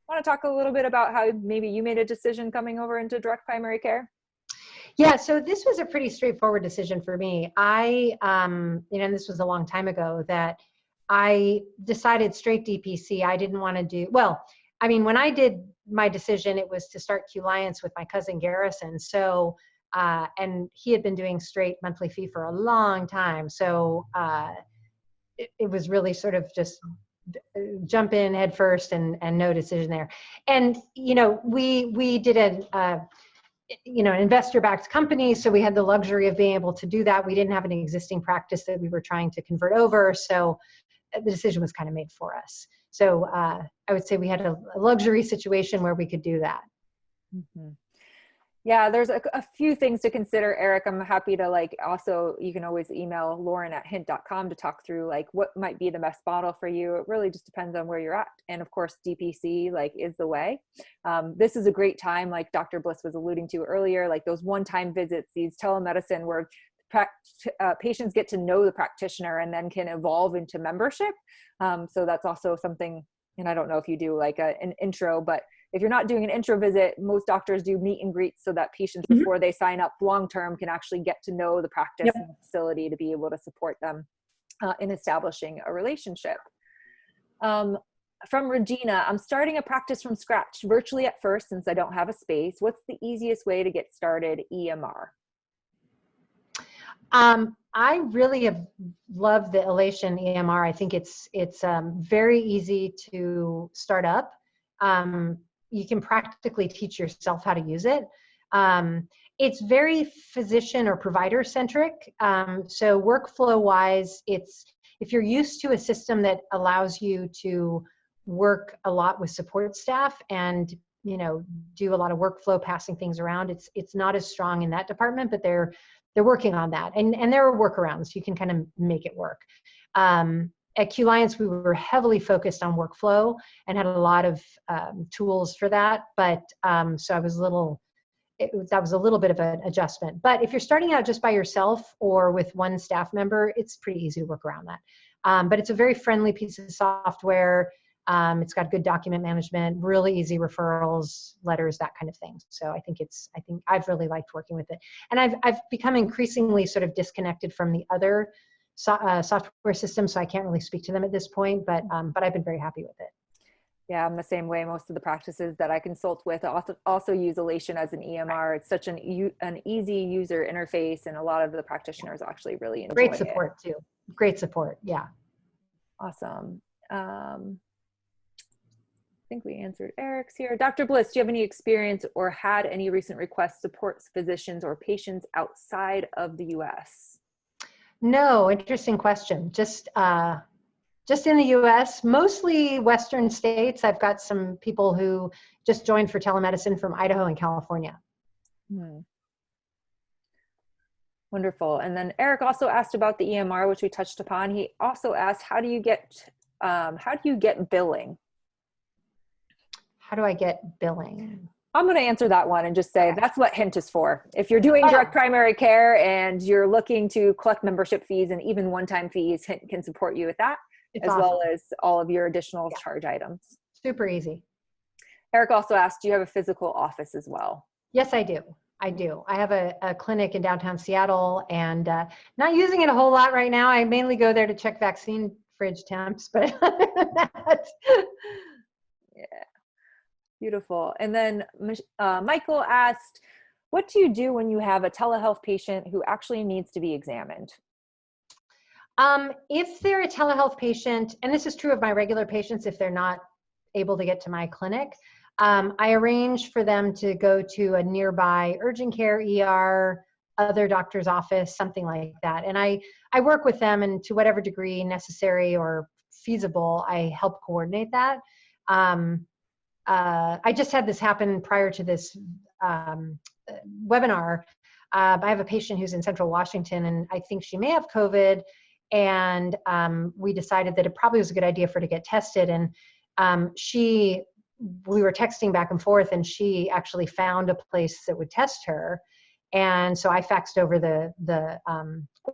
Want to talk a little bit about how maybe you made a decision coming over into direct primary care? Yeah, so this was a pretty straightforward decision for me. And this was a long time ago, that I decided straight DPC. I didn't want to do, when I did my decision, it was to start Q-Liance with my cousin Garrison. So, and he had been doing straight monthly fee for a long time. So it was really sort of just jump in head first and no decision there. And, we did an investor-backed company. So we had the luxury of being able to do that. We didn't have an existing practice that we were trying to convert over. So the decision was kind of made for us. So I would say we had a luxury situation where we could do that. Mm-hmm. Yeah, there's a few things to consider, Eric. I'm happy to also, you can always email Lauren@hint.com to talk through what might be the best model for you. It really just depends on where you're at. And of course, DPC is the way. This is a great time, like Dr. Bliss was alluding to earlier, those one-time visits, these telemedicine where patients get to know the practitioner and then can evolve into membership. So that's also something, and I don't know if you do like an intro, but if you're not doing an intro visit, most doctors do meet and greets so that patients before they sign up long-term can actually get to know the practice and the facility to be able to support them in establishing a relationship. From Regina, I'm starting a practice from scratch virtually at first since I don't have a space. What's the easiest way to get started EMR? I really have loved the Elation EMR. I think it's very easy to start up. You can practically teach yourself how to use it. It's very physician or provider centric. So workflow wise, if you're used to a system that allows you to work a lot with support staff and do a lot of workflow, passing things around, it's not as strong in that department, but they're working on that, and there are workarounds. You can kind of make it work. At Q Lions, we were heavily focused on workflow and had a lot of tools for that. But so that was a little bit of an adjustment. But if you're starting out just by yourself or with one staff member, it's pretty easy to work around that. But it's a very friendly piece of software. It's got good document management, really easy referrals, letters, that kind of thing. So I think I've really liked working with it. And I've become increasingly sort of disconnected from the other software systems, so I can't really speak to them at this point, but I've been very happy with it. Yeah, I'm the same way. Most of the practices that I consult with also use Elation as an EMR. It's such an easy user interface, and a lot of the practitioners actually really enjoy it. Great support too. Great support, yeah. Awesome. I think we answered Eric's here. Dr. Bliss, do you have any experience or had any recent requests to support physicians or patients outside of the US? No, interesting question. Just in the US, mostly Western states. I've got some people who just joined for telemedicine from Idaho and California. Wonderful. And then Eric also asked about the EMR, which we touched upon. He also asked, how do you get billing? How do I get billing? I'm going to answer that one and just say that's what HINT is for. If you're doing direct primary care and you're looking to collect membership fees and even one-time fees, HINT can support you with that, well as all of your additional charge items. Super easy. Eric also asked, do you have a physical office as well? Yes, I do. I have a clinic in downtown Seattle, and not using it a whole lot right now. I mainly go there to check vaccine fridge temps, but other than that. Yeah. Beautiful. And then Michael asked, what do you do when you have a telehealth patient who actually needs to be examined? If they're a telehealth patient, and this is true of my regular patients if they're not able to get to my clinic, I arrange for them to go to a nearby urgent care, ER, other doctor's office, something like that. And I work with them, and to whatever degree necessary or feasible, I help coordinate that. I just had this happen prior to this webinar. I have a patient who's in Central Washington, and I think she may have COVID. And we decided that it probably was a good idea for her to get tested. And we were texting back and forth, and she actually found a place that would test her. And so I faxed over the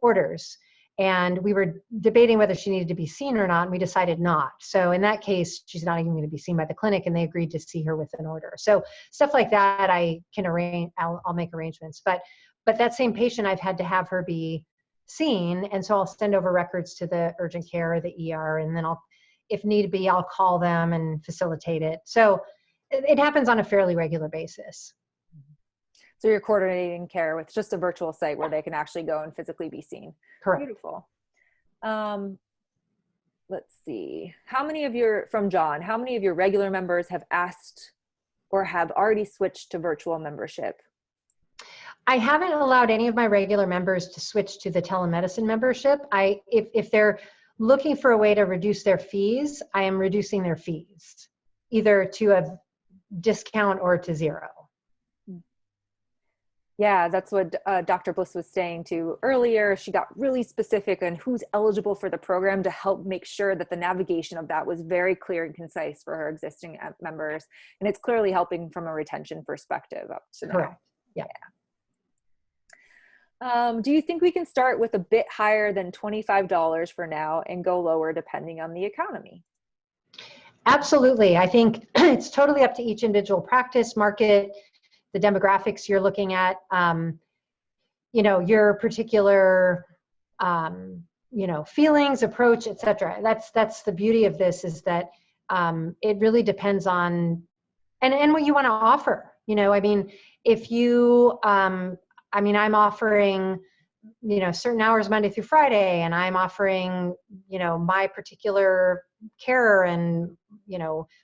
orders. And we were debating whether she needed to be seen or not, and we decided not. So in that case, she's not even going to be seen by the clinic, and they agreed to see her with an order. So stuff like that, I can arrange. I'll make arrangements. But that same patient, I've had to have her be seen, and so I'll send over records to the urgent care or the ER, and then if need be, I'll call them and facilitate it. So it happens on a fairly regular basis. So you're coordinating care with just a virtual site where they can actually go and physically be seen. Correct. Beautiful. Let's see. From John, how many of your regular members have asked or have already switched to virtual membership? I haven't allowed any of my regular members to switch to the telemedicine membership. If they're looking for a way to reduce their fees, I am reducing their fees, either to a discount or to zero. Yeah, that's what Dr. Bliss was saying too earlier. She got really specific on who's eligible for the program to help make sure that the navigation of that was very clear and concise for her existing members. And it's clearly helping from a retention perspective up to now. Correct. Yeah. Do you think we can start with a bit higher than $25 for now and go lower depending on the economy? Absolutely. I think it's totally up to each individual practice, market, the demographics you're looking at, your particular, feelings, approach, et cetera. That's the beauty of this, is that it really depends on, and what you want to offer. If you, I'm offering, certain hours Monday through Friday, and I'm offering, my particular care and,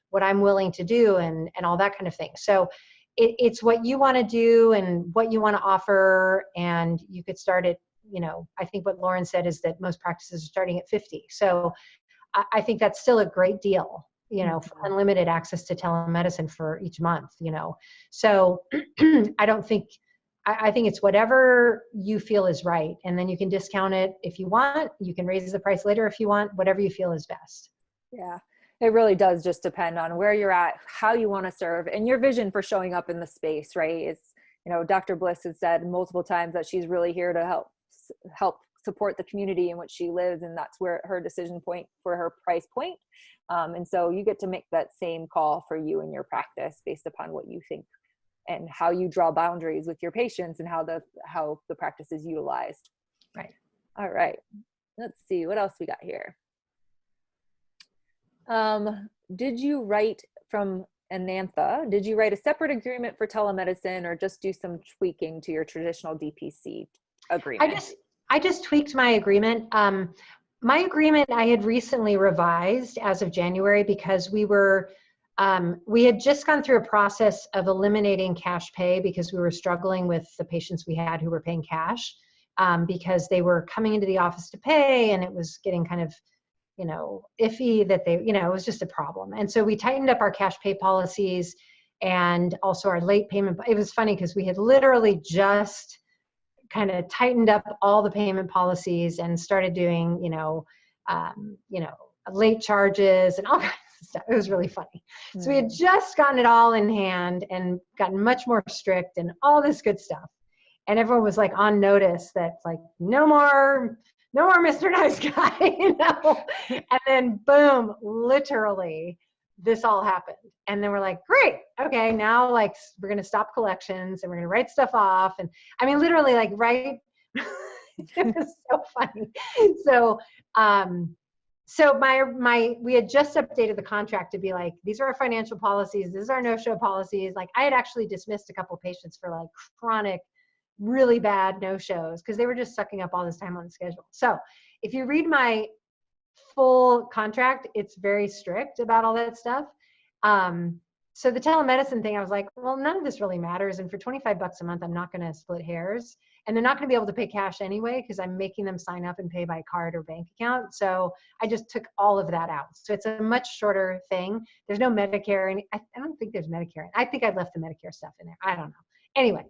what I'm willing to do and all that kind of thing. So it's what you want to do and what you want to offer. And you could start at, I think what Lauren said is that most practices are starting at 50. So I think that's still a great deal, for unlimited access to telemedicine for each month, So I think it's whatever you feel is right. And then you can discount it if you want. You can raise the price later if you want, whatever you feel is best. Yeah, it really does just depend on where you're at, how you want to serve, and your vision for showing up in the space, right? It's, Dr. Bliss has said multiple times that she's really here to help support the community in which she lives. And that's where her decision point for her price point. And so you get to make that same call for you and your practice based upon what you think and how you draw boundaries with your patients and how the practice is utilized. Right. All right. Let's see what else we got here. Did you write from Anantha? Did you write a separate agreement for telemedicine or just do some tweaking to your traditional DPC agreement? I just tweaked my agreement. My agreement I had recently revised as of January because we had just gone through a process of eliminating cash pay because we were struggling with the patients we had who were paying cash because they were coming into the office to pay, and it was getting kind of, iffy that they, it was just a problem. And so we tightened up our cash pay policies and also our late payment. It was funny because we had literally just kind of tightened up all the payment policies and started doing, late charges and all kinds of stuff. It was really funny. So we had just gotten it all in hand and gotten much more strict and all this good stuff. And everyone was like on notice that like, no more Mr. Nice Guy, And then boom, literally this all happened. And then we're like, great. Okay. Now like we're going to stop collections and we're going to write stuff off. And I mean, literally like, right. It was so funny. So, we had just updated the contract to be like, these are our financial policies. This is our no-show policies. Like I had actually dismissed a couple of patients for like chronic, really bad no-shows because they were just sucking up all this time on the schedule. So if you read my full contract, it's very strict about all that stuff. So the telemedicine thing, I was like, well, none of this really matters. And for $25 a month, I'm not going to split hairs. And they're not going to be able to pay cash anyway because I'm making them sign up and pay by card or bank account. So I just took all of that out. So it's a much shorter thing. There's no Medicare. And I don't think there's Medicare. I think I left the Medicare stuff in there. I don't know. Anyway,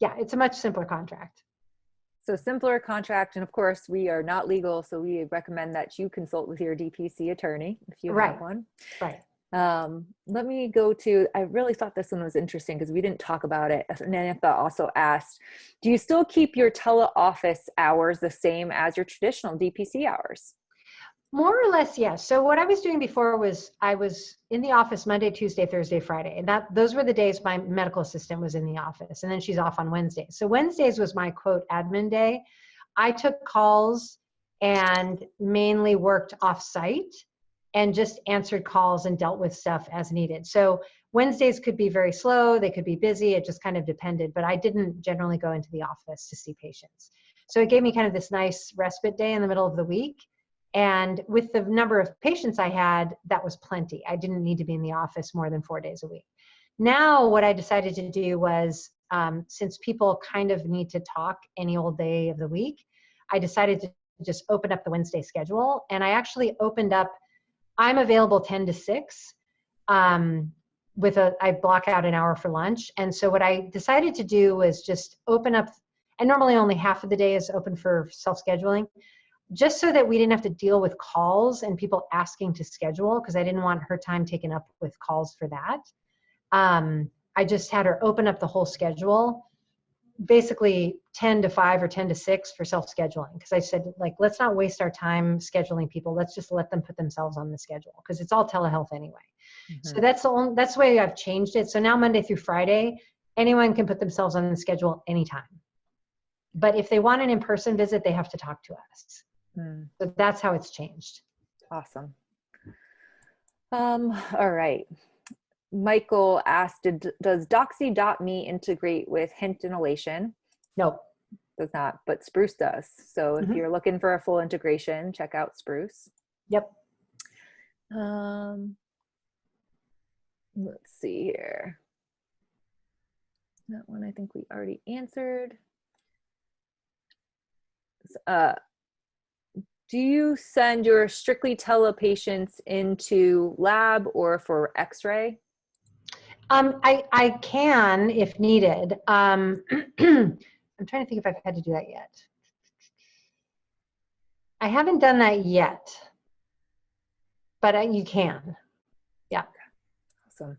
yeah, it's a much simpler contract. So simpler contract. And of course, we are not legal. So we recommend that you consult with your DPC attorney if you have one. Right. Let me go to, I really thought this one was interesting because we didn't talk about it. Anantha also asked, do you still keep your teleoffice hours the same as your traditional DPC hours? More or less, yes. So what I was doing before was I was in the office Monday, Tuesday, Thursday, Friday. And those were the days my medical assistant was in the office. And then she's off on Wednesdays. So Wednesdays was my quote admin day. I took calls and mainly worked off-site and just answered calls and dealt with stuff as needed. So Wednesdays could be very slow. They could be busy. It just kind of depended. But I didn't generally go into the office to see patients. So it gave me kind of this nice respite day in the middle of the week. And with the number of patients I had, that was plenty. I didn't need to be in the office more than 4 days a week. Now, what I decided to do was, since people kind of need to talk any old day of the week, I decided to just open up the Wednesday schedule. And I actually opened up, I'm available 10 to 6 I block out an hour for lunch. And so what I decided to do was just open up, and normally only half of the day is open for self-scheduling, just so that we didn't have to deal with calls and people asking to schedule, because I didn't want her time taken up with calls for that. I just had her open up the whole schedule basically 10 to 5 or 10 to 6 for self-scheduling. Because I said, like, let's not waste our time scheduling people. Let's just let them put themselves on the schedule, because it's all telehealth anyway. So that's the way I've changed it. So now Monday through Friday, anyone can put themselves on the schedule anytime. But if they want an in-person visit, they have to talk to us. So that's how it's changed. Awesome. All right. Michael asked, does Doxy.me integrate with Hint and Elation? No. Does not, but Spruce does. So if you're looking for a full integration, check out Spruce. Yep. Let's see here. That one I think we already answered. Do you send your strictly tele patients into lab or for x-ray? I can if needed. I'm trying to think if I've had to do that yet. I haven't done that yet, but you can. Yeah. Awesome.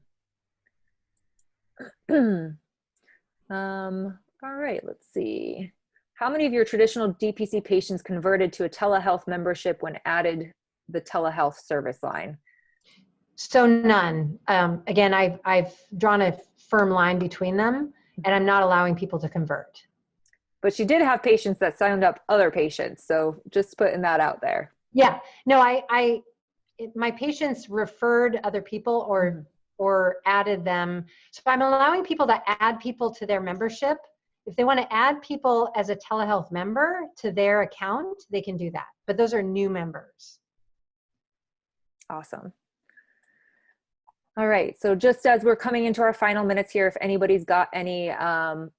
All right, let's see. How many of your traditional DPC patients converted to a telehealth membership when added the telehealth service line? So none. Again, I've drawn a firm line between them, and I'm not allowing people to convert. But you did have patients that signed up other patients, so just putting that out there. Yeah. No, my patients referred other people or added them. So I'm allowing people to add people to their membership. If they want to add people as a telehealth member to their account, they can do that. But those are new members. Awesome. All right, so just as we're coming into our final minutes here, if anybody's got any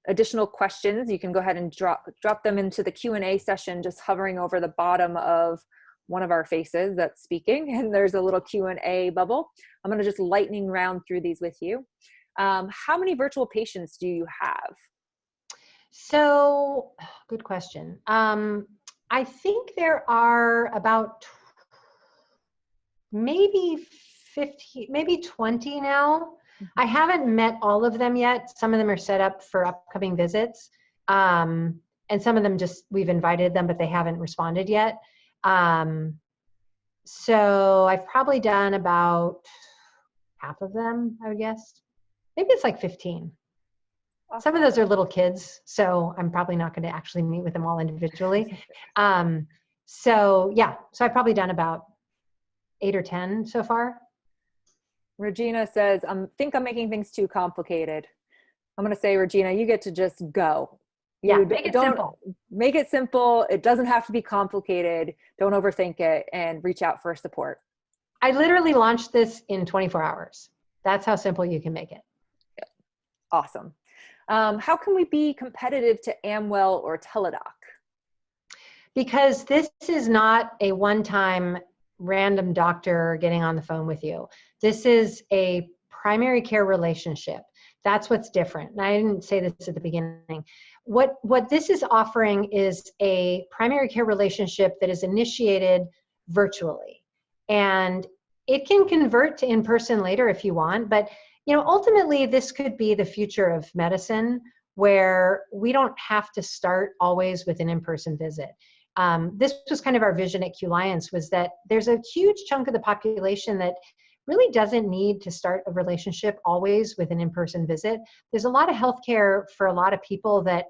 additional questions, you can go ahead and drop them into the Q&A session, just hovering over the bottom of one of our faces that's speaking, and there's a little Q&A bubble. I'm gonna just lightning round through these with you. How many virtual patients do you have? So, good question. I think there are about maybe 15, maybe 20 now. I haven't met all of them yet. Some of them are set up for upcoming visits. And some of them we've invited them, but they haven't responded yet. So I've probably done about half of them, I would guess. Maybe it's like 15. Awesome. Some of those are little kids, so I'm probably not going to actually meet with them all individually. So yeah, so I've probably done about 8 or 10 so far. Regina says, I think I'm making things too complicated. I'm going to say, Regina, you get to just go. Make it simple. Make it simple. It doesn't have to be complicated. Don't overthink it, and reach out for support. I literally launched this in 24 hours. That's how simple you can make it. Awesome. How can we be competitive to Amwell or Teladoc? Because this is not a one-time random doctor getting on the phone with you. This is a primary care relationship. That's what's different. And I didn't say this at the beginning. What this is offering is a primary care relationship that is initiated virtually. And it can convert to in-person later if you want, but ultimately this could be the future of medicine, where we don't have to start always with an in-person visit. This was kind of our vision at Q Alliance, was that there's a huge chunk of the population that really doesn't need to start a relationship always with an in-person visit. There's a lot of healthcare for a lot of people that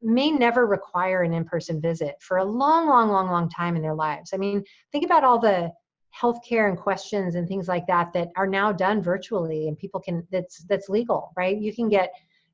may never require an in-person visit for a long time in their lives. I mean, think about all the healthcare and questions and things like that are now done virtually, and people can, that's legal, right? You can get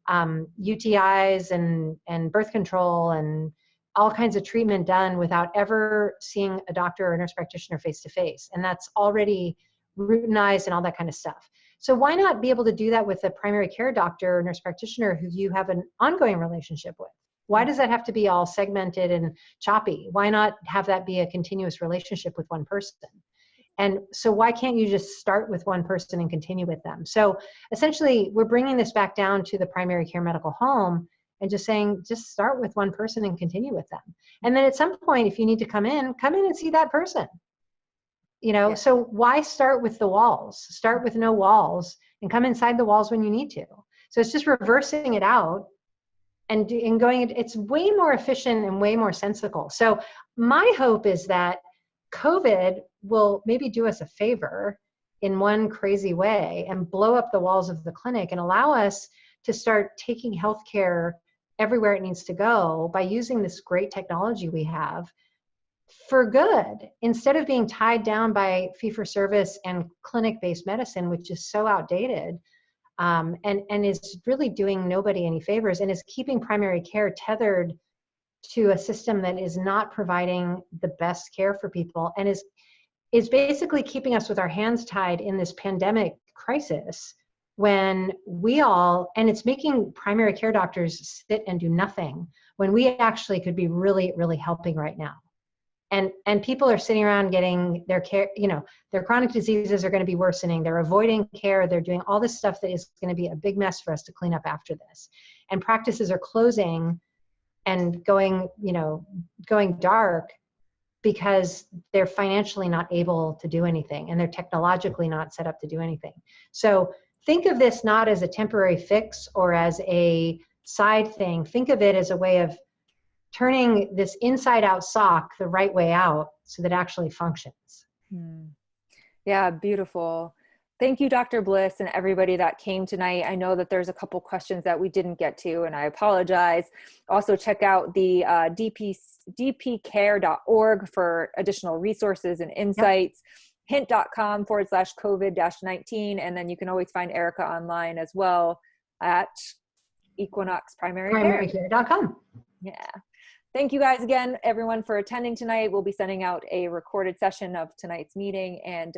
UTIs and birth control and all kinds of treatment done without ever seeing a doctor or a nurse practitioner face to face. And that's already routinized and all that kind of stuff. So why not be able to do that with a primary care doctor or nurse practitioner who you have an ongoing relationship with? Why does that have to be all segmented and choppy? Why not have that be a continuous relationship with one person? And so why can't you just start with one person and continue with them? So essentially, we're bringing this back down to the primary care medical home and just saying, just start with one person and continue with them. And then at some point, if you need to come in and see that person. Yeah. So why start with the walls? Start with no walls and come inside the walls when you need to. So it's just reversing it out and going, it's way more efficient and way more sensible. So my hope is that COVID will maybe do us a favor in one crazy way and blow up the walls of the clinic and allow us to start taking healthcare everywhere it needs to go by using this great technology we have for good, instead of being tied down by fee-for-service and clinic-based medicine, which is so outdated, and is really doing nobody any favors, and is keeping primary care tethered to a system that is not providing the best care for people, and is basically keeping us with our hands tied in this pandemic crisis, when we all, and it's making primary care doctors sit and do nothing when we actually could be really, really helping right now. And people are sitting around getting their care, their chronic diseases are going to be worsening. They're avoiding care. They're doing all this stuff that is going to be a big mess for us to clean up after this. And practices are closing and going dark because they're financially not able to do anything, and they're technologically not set up to do anything. So think of this not as a temporary fix or as a side thing. Think of it as a way of turning this inside out sock the right way out so that it actually functions. Yeah, beautiful. Thank you, Dr. Bliss, and everybody that came tonight. I know that there's a couple questions that we didn't get to, and I apologize. Also, check out the dpcare.org for additional resources and insights. Yep. hint.com/COVID-19. And then you can always find Erika online as well at equinoxprimarycare.com. Yeah. Thank you guys again, everyone, for attending tonight. We'll be sending out a recorded session of tonight's meeting and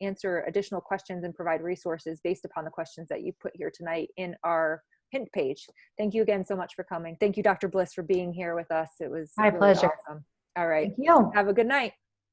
answer additional questions and provide resources based upon the questions that you put here tonight in our hint page. Thank you again so much for coming. Thank you, Dr. Bliss, for being here with us. It was my pleasure. Awesome. All right. Thank you. Have a good night.